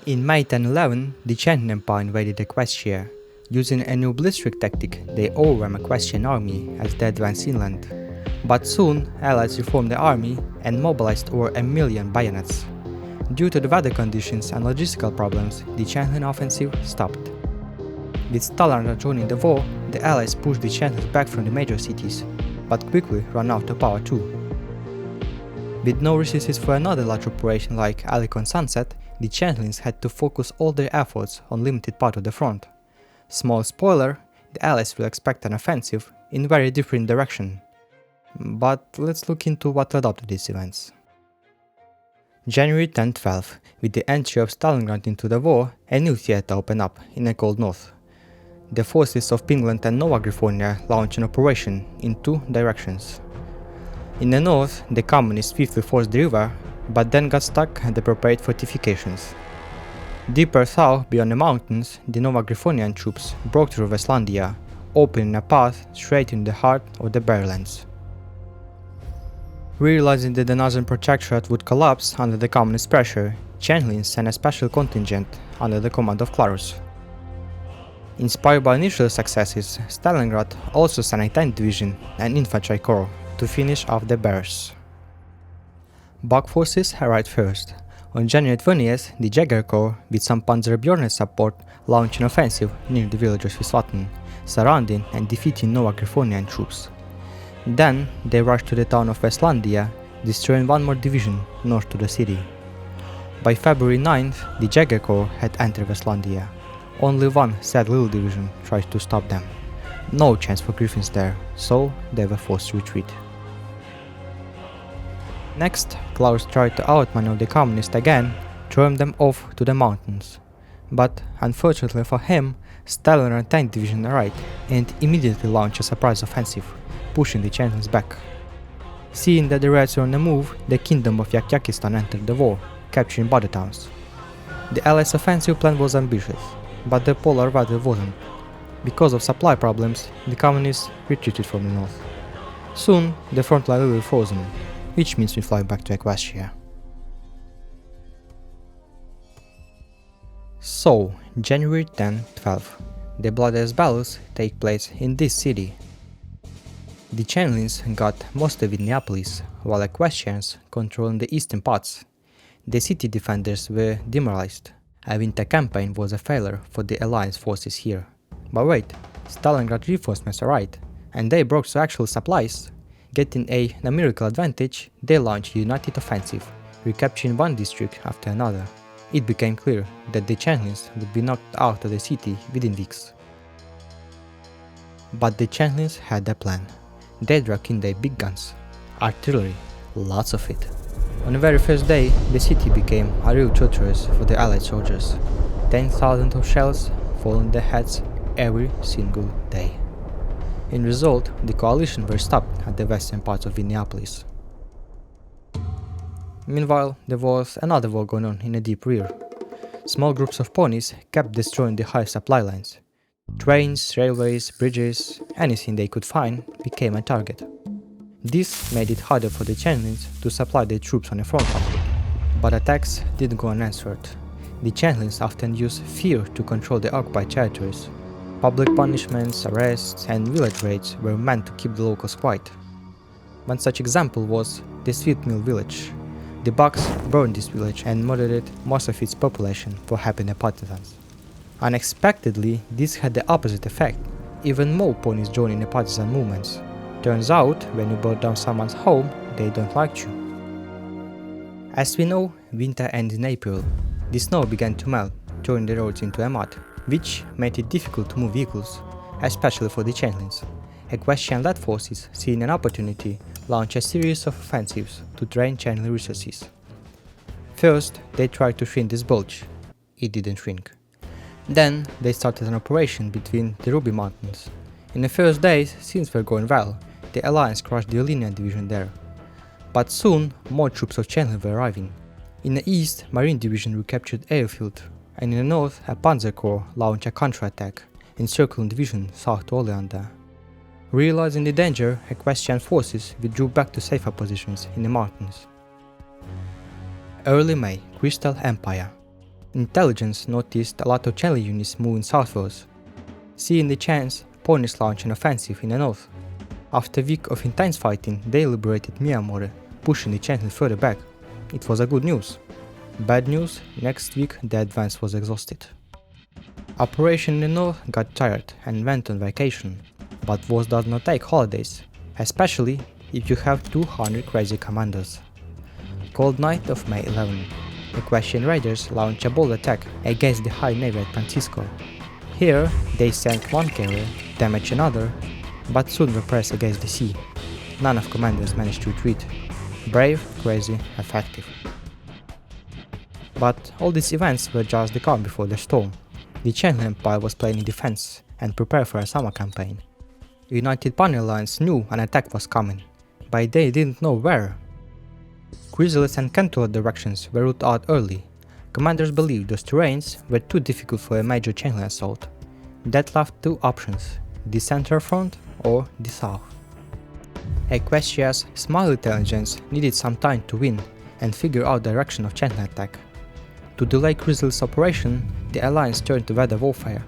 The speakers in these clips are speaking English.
In May 1011, the Changeling Empire invaded Equestria. Using a new blitzkrieg tactic, they overwhelmed Equestrian army as they advanced inland. But soon, allies reformed the army and mobilized over 1 million bayonets. Due to the weather conditions and logistical problems, the Changeling offensive stopped. With Stalingrad joining the war, the allies pushed the Changelings back from the major cities, but quickly ran out of power too. With no resources for another large operation like Alicorn Sunset, the Changelings had to focus all their efforts on limited part of the front. Small spoiler, the allies will expect an offensive in very different direction. But let's look into what led up to these events. January 10-12, with the entry of Stalingrad into the war, a new theater opened up in the cold north. The forces of Finland and Nova Griffonia launched an operation in two directions. In the north, the communists swiftly forced the river, but then got stuck at the prepared fortifications. Deeper south, beyond the mountains, the Nova Griffonian troops broke through Westlandia, opening a path straight into the heart of the Barrowlands. Realizing that the Northern Protectorate would collapse under the communist pressure, Changelings sent a special contingent under the command of Clarus. Inspired by initial successes, Stalingrad also sent a 10th Division and Infantry Corps to finish off the Bears. Bug forces arrived first. On January 20th, the Jäger Corps, with some Panzerbjörner support, launched an offensive near the village of Svisvatten, surrounding and defeating Nova Griffonian troops. Then they rushed to the town of Westlandia, destroying one more division north to the city. By February 9th, the Jäger Corps had entered Westlandia. Only one sad little division tried to stop them. No chance for Griffins there, so they were forced to retreat. Next, Klaus tried to outmaneuver the communists again, throwing them off to the mountains. But, unfortunately for him, Stalingrad 10th Division arrived and immediately launched a surprise offensive, pushing the Changelings back. Seeing that the Reds were on the move, the Kingdom of Yakyakistan entered the war, capturing border towns. The Allies' offensive plan was ambitious, but the polar weather wasn't. Because of supply problems, the communists retreated from the north. Soon, the frontline will be frozen, which means we fly back to Equestria. So, January 10-12, the bloodiest battles take place in this city. The Changelings got most of Whinnyapolis, while Equestrians controlled the eastern parts. The city defenders were demoralized. A winter campaign was a failure for the Alliance forces here. But wait, Stalingrad reinforcements arrived, and they brought to actual supplies. Getting a numerical advantage, they launched a united offensive, recapturing one district after another. It became clear that the Changelings would be knocked out of the city within weeks. But the Changelings had a plan. They dragged in their big guns, artillery, lots of it. On the very first day, the city became a real torturous for the Allied soldiers. 10,000 of shells fall on their heads every single day. In result, the coalition were stopped at the western parts of Whinnyapolis. Meanwhile, there was another war going on in the deep rear. Small groups of ponies kept destroying the high supply lines. Trains, railways, bridges, anything they could find became a target. This made it harder for the Changelings to supply their troops on the front line. But attacks didn't go unanswered. The Changelings often used fear to control the occupied territories. Public punishments, arrests, and village raids were meant to keep the locals quiet. One such example was the Sweetmill village. The Bucks burned this village and murdered most of its population for helping the partisans. Unexpectedly, this had the opposite effect. Even more ponies joined in the partisan movements. Turns out, when you burn down someone's home, they don't like you. As we know, winter ends in April. The snow began to melt, turning the roads into a mud, which made it difficult to move vehicles, especially for the Changelings. Equestrian-led forces, seeing an opportunity, launched a series of offensives to drain Changeling resources. First, they tried to shrink this bulge. It didn't shrink. Then, they started an operation between the Ruby Mountains. In the first days, things were going well. The Alliance crushed the Olinian division there. But soon, more troops of Changeling were arriving. In the east, Marine Division recaptured Airfield, and in the north, a Panzer Corps launched a counterattack, encircling division south to Oleander. Realizing the danger, Equestrian forces withdrew back to safer positions in the mountains. Early May, Crystal Empire. Intelligence noticed a lot of Changeling units moving southwards. Seeing the chance, ponies launched an offensive in the north. After a week of intense fighting, they liberated Miranda, pushing the Changeling further back. It was a good news. Bad news, next week the advance was exhausted. Operation in the north got tired and went on vacation, but Wars does not take holidays, especially if you have 200 crazy commanders. Cold night of May 11. Equestrian raiders launched a bold attack against the High Navy at Francisco. Here they sank one carrier, damaged another, but soon were pressed against the sea. None of commanders managed to retreat. Brave, crazy, effective. But all these events were just the calm before the storm. The Changeling Empire was playing in defense and prepared for a summer campaign. The United Pony Alliance knew an attack was coming, but they didn't know where. Chrysalis and Concord directions were ruled out early. Commanders believed those terrains were too difficult for a major Changeling assault. That left two options, the center front or the south. Equestria's small intelligence needed some time to win and figure out the direction of Changeling attack. To delay Chrysalis' operation, the Alliance turned to weather warfare.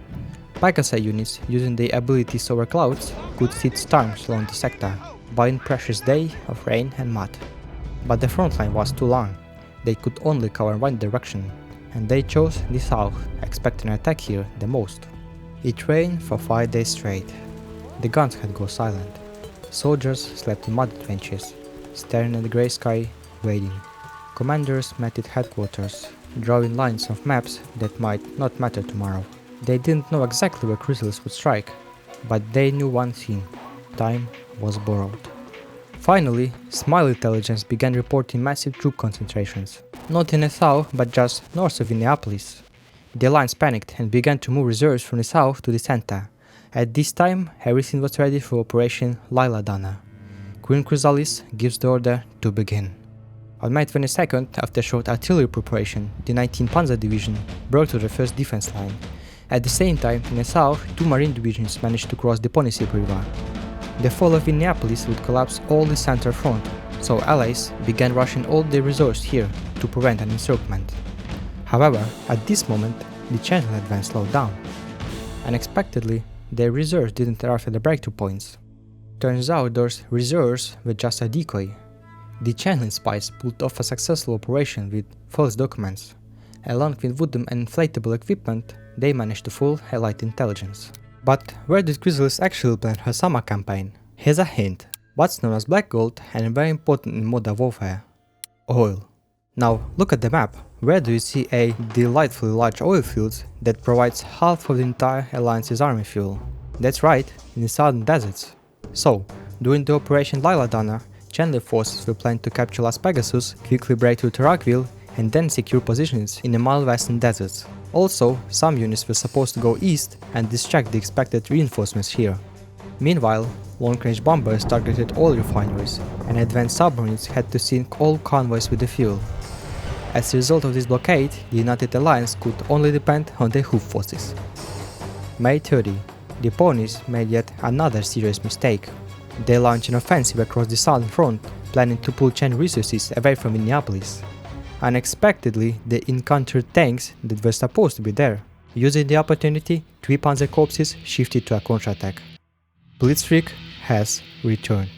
Pegasi units using their abilities over clouds could sit storms along the sector, buying precious days of rain and mud. But the front line was too long. They could only cover one direction, and they chose the south, expecting an attack here the most. It rained for 5 days straight. The guns had gone silent. Soldiers slept in muddy trenches, staring at the grey sky, waiting. Commanders met at headquarters, drawing lines of maps that might not matter tomorrow. They didn't know exactly where Chrysalis would strike, but they knew one thing: time was borrowed. Finally, Smile Intelligence began reporting massive troop concentrations, not in the south but just north of Whinnyapolis. The Alliance panicked and began to move reserves from the south to the center. At this time, everything was ready for Operation Lila Dana. Queen Chrysalis gives the order to begin. On May 22nd, after short artillery preparation, the 19th Panzer Division broke to the first defense line. At the same time, in the south, 2 Marine divisions managed to cross the Ponisip River. The fall of Whinnyapolis would collapse all the center front, so allies began rushing all their resources here to prevent an encirclement. However, at this moment, the Changeling advance slowed down. Unexpectedly, their reserves didn't arrive at the breakthrough points. Turns out those reserves were just a decoy. The Changeling spies pulled off a successful operation with false documents. Along with wooden and inflatable equipment, they managed to fool Allied intelligence. But where did Chrysalis actually plan her summer campaign? Here's a hint: what's known as black gold and very important in modern warfare: oil. Now look at the map. Where do you see a delightfully large oil field that provides half of the entire Alliance's army fuel? That's right, in the southern deserts. So, during the Operation Lila Dana, Changeling forces were planning to capture Las Pegasus, quickly break through to Rockville, and then secure positions in the mild western deserts. Also, some units were supposed to go east and distract the expected reinforcements here. Meanwhile, long-range bombers targeted oil refineries, and advanced submarines had to sink all convoys with the fuel. As a result of this blockade, the United Alliance could only depend on their hoof forces. May 30. The ponies made yet another serious mistake. They launched an offensive across the southern front, planning to pull Chen resources away from Whinnyapolis. Unexpectedly, they encountered tanks that were supposed to be there. Using the opportunity, 3 Panzer Corpses shifted to a counterattack. Blitzkrieg has returned.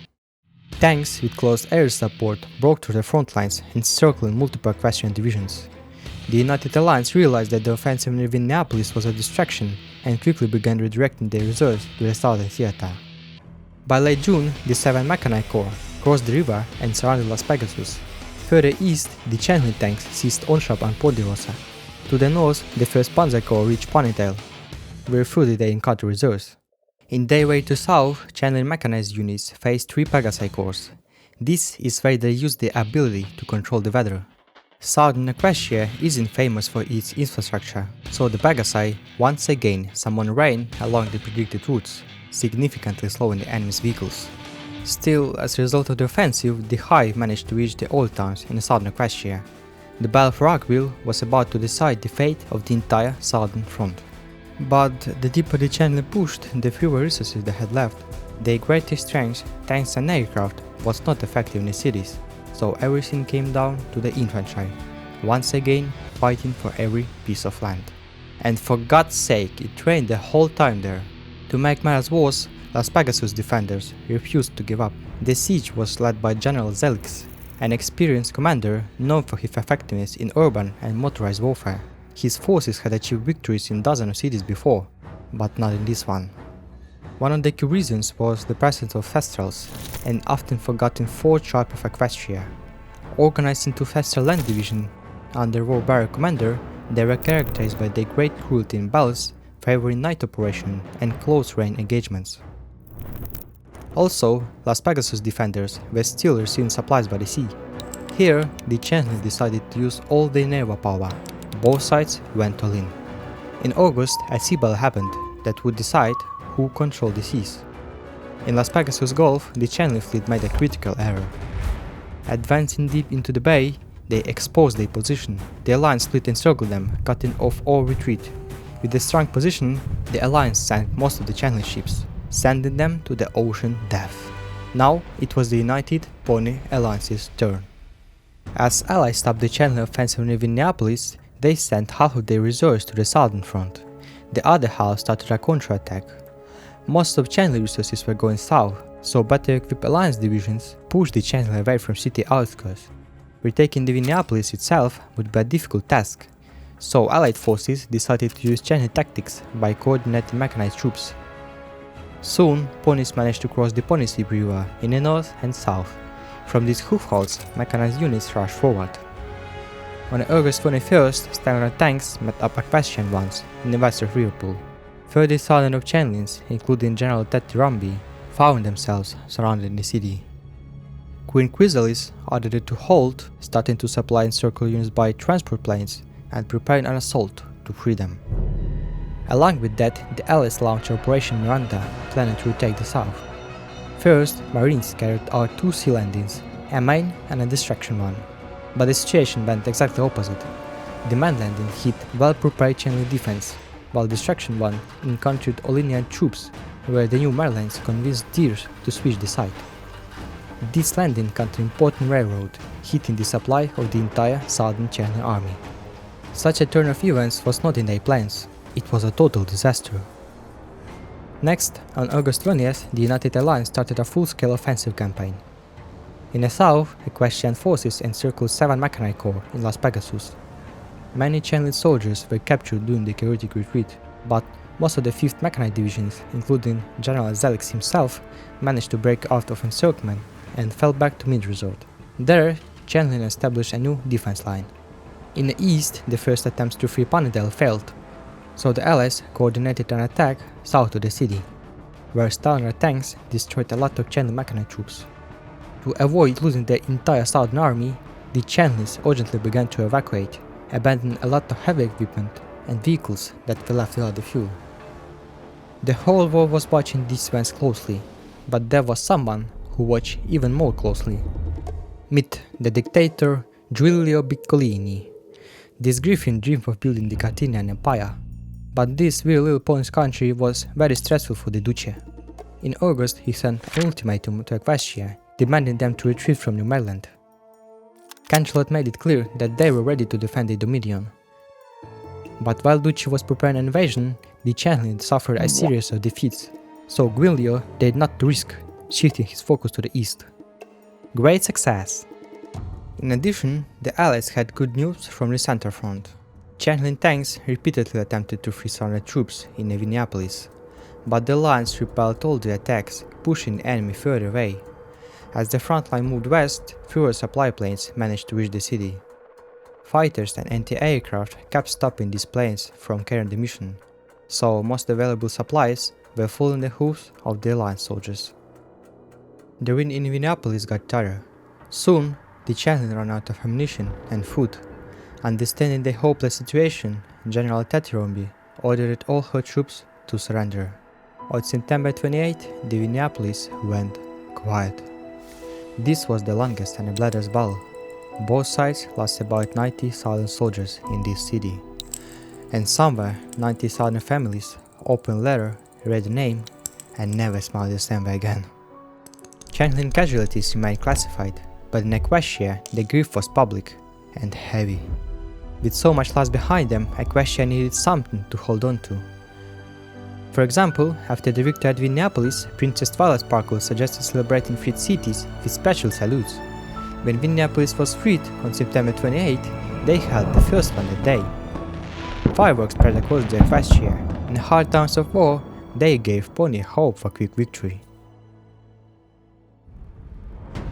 Tanks with close air support broke through the front lines, encircling multiple Equestrian divisions. The United Alliance realized that the offensive near Whinnyapolis was a distraction and quickly began redirecting their reserves to the southern theater. By late June, the 7th Mechanized Corps crossed the river and surrounded Las Pegasus. Further east, the Changeling tanks seized Onshap and Ponderosa. To the north, the 1st Panzer Corps reached Ponytail, where further they encountered reserves. In their way to south, Changeling mechanized units faced 3 Pegasi Corps. This is where they used their ability to control the weather. Southern Equestria isn't famous for its infrastructure, so the Pegasi once again summoned rain along the predicted routes, significantly slowing the enemy's vehicles. Still, as a result of the offensive, the Hive managed to reach the oil towns in the southern Equestria. The Battle for Rockville was about to decide the fate of the entire southern front. But the deeper the Changeling pushed, the fewer resources they had left. Their greatest strength, tanks and aircraft, was not effective in the cities, so everything came down to the infantry. once again fighting for every piece of land. And for God's sake, it rained the whole time there. To make matters worse, Las Pegasus defenders refused to give up. The siege was led by General Zelix, an experienced commander known for his effectiveness in urban and motorized warfare. His forces had achieved victories in dozens of cities before, but not in this one. One of the key reasons was the presence of Thestrals, an often forgotten fourth tribe of Equestria. Organized into Thestral land division under war barrier commander, they were characterized by their great cruelty in battles, favoring night operation and close-range engagements. Also, Las Pegasus defenders were still receiving supplies by the sea. Here, the Changelings decided to use all their naval power. Both sides went all in. In August, a sea battle happened that would decide who controlled the seas. In Las Pegasus Gulf, the Changeling fleet made a critical error. Advancing deep into the bay, they exposed their position. The Alliance split and encircled them, cutting off all retreat. With a strong position, the Alliance sank most of the Changeling ships, sending them to the ocean death. Now it was the United Pony Alliance's turn. As allies stopped the Changeling offensive near Whinnyapolis, they sent half of their reserves to the southern front. The other half started a counterattack. Most of Changeling resources were going south, so better equipped Alliance divisions pushed the Changeling away from city outskirts. Retaking the Whinnyapolis itself would be a difficult task, so Allied forces decided to use Changeling tactics by coordinating mechanized troops. Soon, ponies managed to cross the Ponysip River in the north and south. From these hoofholds, mechanized units rushed forward. On August 21st, standard tanks met up Equestrian ones in the west of Liverpool. 30,000 of Changelings, including General Tetirumbi, found themselves surrounding the city. Queen Chrysalis ordered it to halt, starting to supply encircle units by transport planes and preparing an assault to free them. Along with that, the Allies launched Operation Miranda, planning to retake the south. First, Marines carried out 2 sea landings, a main and a distraction one. But the situation went exactly opposite. The main landing hit well-prepared Changeling defense, while distraction one encountered Olinian troops, where the new Marines convinced Deers to switch the side. This landing cut an important railroad, hitting the supply of the entire southern Changeling army. Such a turn of events was not in their plans. It was a total disaster. Next, on August 20th, the United Alliance started a full-scale offensive campaign. In the south, Equestrian forces encircled 7 Mechanized Corps in Las Pegasus. Many Changeling soldiers were captured during the chaotic retreat, but most of the 5th Mechanized divisions, including General Zelix himself, managed to break out of encirclement and fell back to mid-resort. There, Changeling established a new defense line. In the east, the first attempts to free Ponydale failed, so the Allies coordinated an attack south of the city, where standard tanks destroyed a lot of Changeling mechanized troops. To avoid losing their entire southern army, the Changelings urgently began to evacuate, abandoning a lot of heavy equipment and vehicles that were left without the fuel. The whole world was watching these events closely, but there was someone who watched even more closely. Meet the dictator Giulio Piccolini. This Griffin dreamed of building the Carthaginian Empire, but this very little Polish country was very stressful for the Duce. In August, he sent an ultimatum to Equestria, demanding them to retreat from New Maryland. Cancellot made it clear that they were ready to defend their dominion. But while Duce was preparing an invasion, the Changeling suffered a series of defeats, so Giulio dared not to risk shifting his focus to the east. Great success! In addition, the Allies had good news from the center front. Changeling tanks repeatedly attempted to free surrounded troops in Whinnyapolis, but the Alliance repelled all the attacks, pushing the enemy further away. As the front line moved west, fewer supply planes managed to reach the city. Fighters and anti-aircraft kept stopping these planes from carrying the mission, so most available supplies were falling in the hooves of the Alliance soldiers. The wind in Whinnyapolis got tighter. Soon, the Changeling ran out of ammunition and food. Understanding the hopeless situation, General Tetirumbi ordered all her troops to surrender. On September 28, the Whinnyapolis went quiet. This was the longest and the bloodiest battle. Both sides lost about 90,000 soldiers in this city, and somewhere 90,000 families opened letter, read the name, and never smiled the same way again. Changeling casualties remained classified, but in Equestria the grief was public and heavy. With so much loss behind them, Equestria needed something to hold on to. For example, after the victory at Whinnyapolis, Princess Twilight Sparkle suggested celebrating freed cities with special salutes. When Whinnyapolis was freed on September 28, they held the first one that day. Fireworks spread across the Equestria. In the hard times of war, they gave Pony hope for quick victory.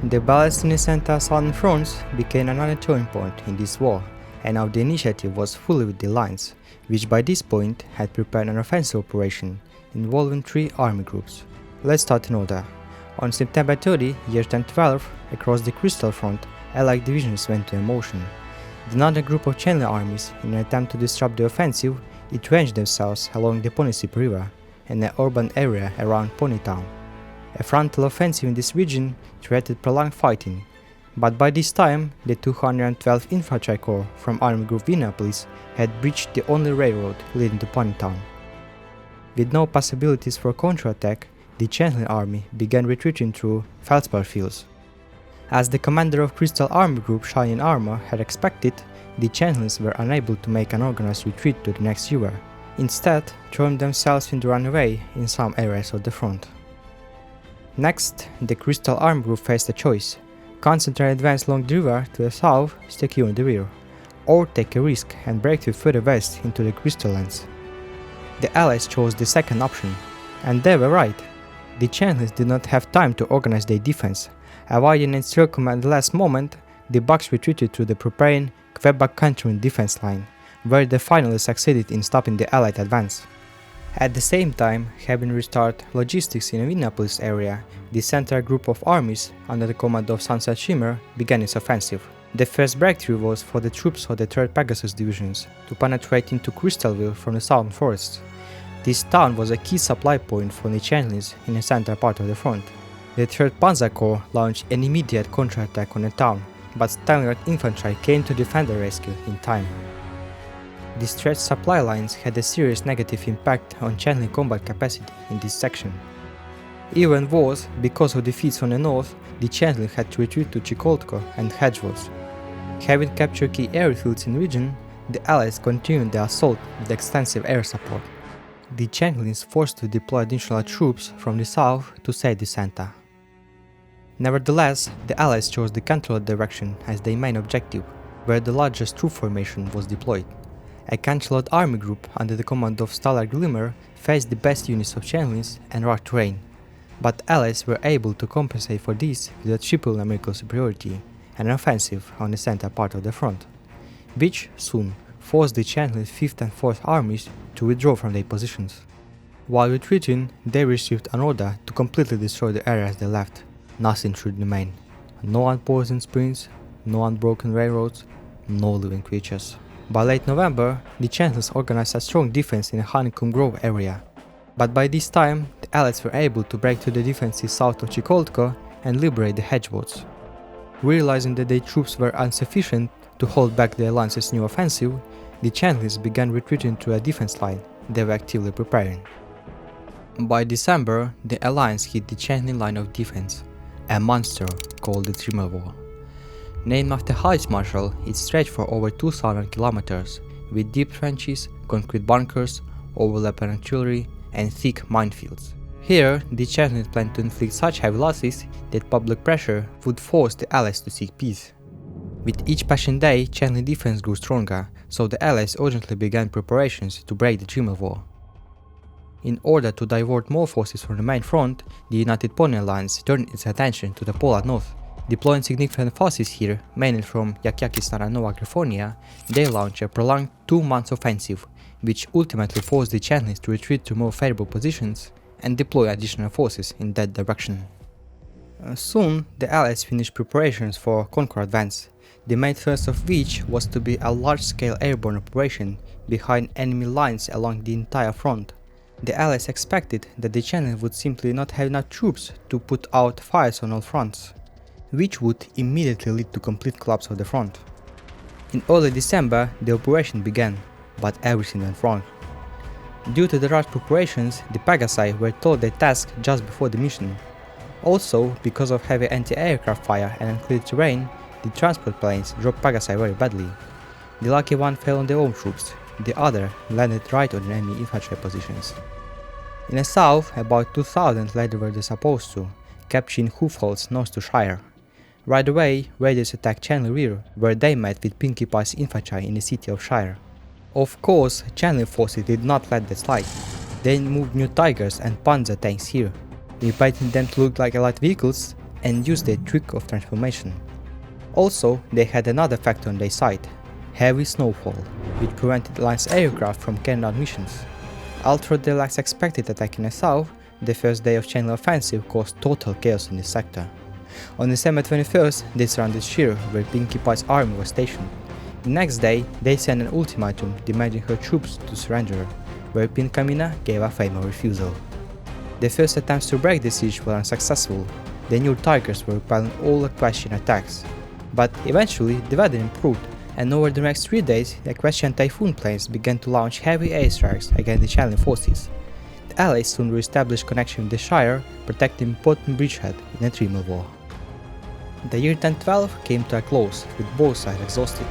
The battles in the Central Southern fronts became another turning point in this war, and now the initiative was fully with the Alliance, which by this point had prepared an offensive operation involving 3 army groups. Let's start in order. On September 30, year 1012, across the Crystal Front, Allied divisions went into motion. The northern group of Changeling armies, in an attempt to disrupt the offensive, entrenched themselves along the Ponysip River and the urban area around Ponytown. A frontal offensive in this region threatened prolonged fighting, but by this time the 212th Infantry Corps from Army Group Whinnyapolis had breached the only railroad leading to Ponytown. With no possibilities for counterattack, the Changeling army began retreating through feldspar fields. As the commander of Crystal Army Group Shining Armor had expected, the Changelings were unable to make an organized retreat to the next river, instead throwing themselves into runaway in some areas of the front. Next, the Crystal Army Group faced a choice: concentrate advance along the river to the south, securing the rear, or take a risk and break through further west into the Crystal Lands. The Allies chose the second option, and they were right. The Changelings did not have time to organize their defense. Avoiding a circumvent at the last moment, the Bucks retreated to the preparing Quebec Contouring defense line, where they finally succeeded in stopping the Allied advance. At the same time, having restored logistics in the Whinnyapolis area, the Central Group of armies, under the command of Sunset Shimmer, began its offensive. The first breakthrough was for the troops of the 3rd Pegasus divisions to penetrate into Crystalville from the southern forests. This town was a key supply point for the Changelings in the central part of the front. The 3rd Panzer Corps launched an immediate counterattack on the town, but Stalingrad infantry came to defend the rescue in time. The stretched supply lines had a serious negative impact on Changeling combat capacity in this section. Even worse, because of defeats on the north, the Changeling had to retreat to Chikoltko and Hedgewood. Having captured key airfields in the region, the Allies continued their assault with extensive air support. The Changelings forced to deploy additional troops from the south to save the center. Nevertheless, the Allies chose the controlled direction as their main objective, where the largest troop formation was deployed. A controlled army group under the command of Stellar Glimmer faced the best units of Changelings and rough terrain, but Allies were able to compensate for this with a triple numerical superiority and an offensive on the center part of the front, which soon forced the Changelings 5th and 4th armies to withdraw from their positions. While retreating, they received an order to completely destroy the areas they left. Nothing should remain. No unpoisoned springs, no unbroken railroads, no living creatures. By late November, the Changelings organized a strong defense in the Honeycomb Grove area, but by this time, the Allies were able to break through the defenses south of Chikoltko and liberate the Hedgewoods. Realizing that their troops were insufficient to hold back the Alliance's new offensive, the Changelings began retreating to a defense line they were actively preparing. By December, the Alliance hit the Changeling line of defense, a monster called the Trimmel Wall. Named after Vice Marshal, it stretched for over 2,000 kilometers, with deep trenches, concrete bunkers, overlapping artillery, and thick minefields. Here, the Changelings planned to inflict such heavy losses that public pressure would force the Allies to seek peace. With each passing day, Changeling defense grew stronger, so the Allies urgently began preparations to break the Trimmel Wall. In order to divert more forces from the main front, the United Pony Alliance turned its attention to the Polar North. Deploying significant forces here, mainly from Yakyakistan and Nova California, they launched a prolonged 2-month offensive, which ultimately forced the Changelings to retreat to more favorable positions and deploy additional forces in that direction. Soon, the Allies finished preparations for Concord advance, the main thrust of which was to be a large-scale airborne operation behind enemy lines along the entire front. The Allies expected that the Changelings would simply not have enough troops to put out fires on all fronts, which would immediately lead to complete collapse of the front. In early December, the operation began, but everything went wrong. Due to the rushed preparations, the Pegasi were told their task just before the mission. Also, because of heavy anti-aircraft fire and unclear terrain, the transport planes dropped Pegasi very badly. The lucky one fell on their own troops, the other landed right on enemy infantry positions. In the south, about 2000 led where they supposed to, capturing hoofholds north to Shire. Right away, raiders attacked Changeling rear, where they met with Pinkie Pie's infantry in the city of Shire. Of course, Changeling forces did not let that slide. They moved new Tigers and Panzer tanks here, repainting them to look like light vehicles and used their trick of transformation. Also, they had another factor on their side, heavy snowfall, which prevented Alliance aircraft from carrying out missions. Although the last expected attack in the south, the first day of Changeling offensive caused total chaos in this sector. On December 21st, they surrounded Shire, where Pinkie Pie's army was stationed. The next day, they sent an ultimatum demanding her troops to surrender, where Pinkamena gave a famous refusal. The first attempts to break the siege were unsuccessful. The new Tigers were repelling all Equestrian attacks. But eventually, the weather improved, and over the next 3 days, the Equestrian Typhoon planes began to launch heavy airstrikes against the Changeling forces. The Allies soon re-established connection with the Shire, protecting important bridgehead in the Trimmel Wall. The year 1012 came to a close, with both sides exhausted.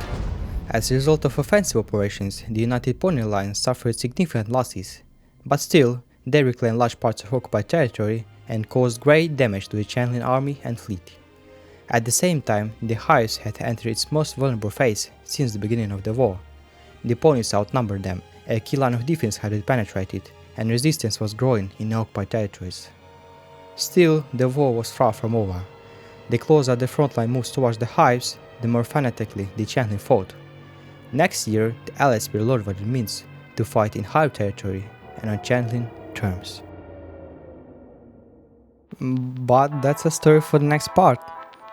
As a result of offensive operations, the United Pony Alliance suffered significant losses, but still, they reclaimed large parts of occupied territory and caused great damage to the Changeling army and fleet. At the same time, the Hives had entered its most vulnerable phase since the beginning of the war. The ponies outnumbered them, a key line of defense had been penetrated, and resistance was growing in the occupied territories. Still, the war was far from over. The closer the frontline moves towards the Hives, the more fanatically the Changeling fought. Next year, the Allies will learn what it means to fight in Hive territory and on Changeling terms. But that's a story for the next part.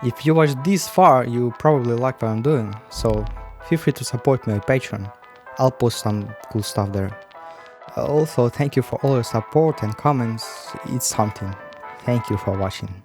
If you watched this far, you probably like what I'm doing, so feel free to support me on Patreon. I'll post some cool stuff there. Also, thank you for all your support and comments, it's something. Thank you for watching.